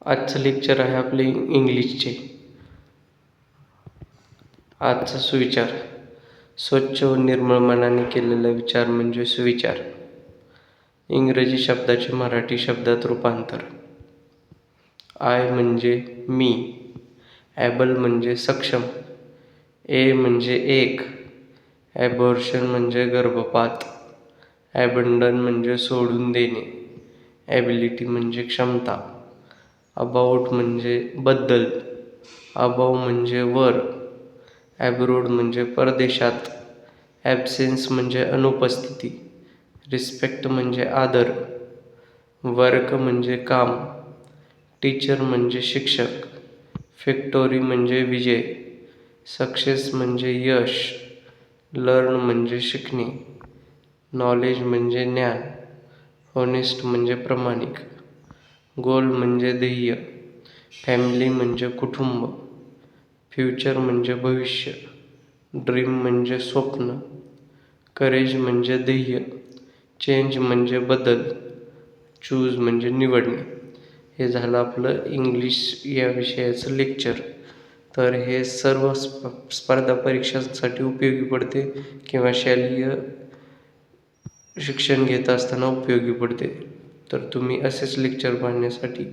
आजचं लेक्चर आहे आपले इंग्लिशचे. आजचा सुविचार. स्वच्छ व निर्मळ मनाने केलेला विचार म्हणजे सुविचार. इंग्रजी शब्दाचे मराठी शब्दात रूपांतर. आय म्हणजे मी, ॲबल म्हणजे सक्षम, ए म्हणजे एक, ॲबॉर्शन म्हणजे गर्भपात, ॲबंडन म्हणजे सोडून देणे, ॲबिलिटी म्हणजे क्षमता, अबाउट म्हणजे बद्दल, अबाव म्हणजे वर, ॲब्रोड म्हणजे परदेशात, ॲब्सेन्स म्हणजे अनुपस्थिती, रिस्पेक्ट म्हणजे आदर, वर्क म्हणजे काम, टीचर म्हणजे शिक्षक, विक्टोरी म्हणजे विजय, सक्सेस म्हणजे यश, लर्न म्हणजे शिकणे, नॉलेज म्हणजे ज्ञान, होनेस्ट म्हणजे प्रामाणिक, गोल म्हणजे ध्येय, फॅमिली म्हणजे कुटुंब, फ्युचर म्हणजे भविष्य, ड्रीम म्हणजे स्वप्न, करेज म्हणजे ध्येय, चेंज म्हणजे बदल, चूज म्हणजे निवडणे. हे झालं आपलं इंग्लिश या विषयाचं लेक्चर. तर हे सर्व स्पर्धा परीक्षांसाठी उपयोगी पडते किंवा शालेय शिक्षण घेत असताना उपयोगी पडते. तर तुम्ही असेच लेक्चर पाहण्यासाठी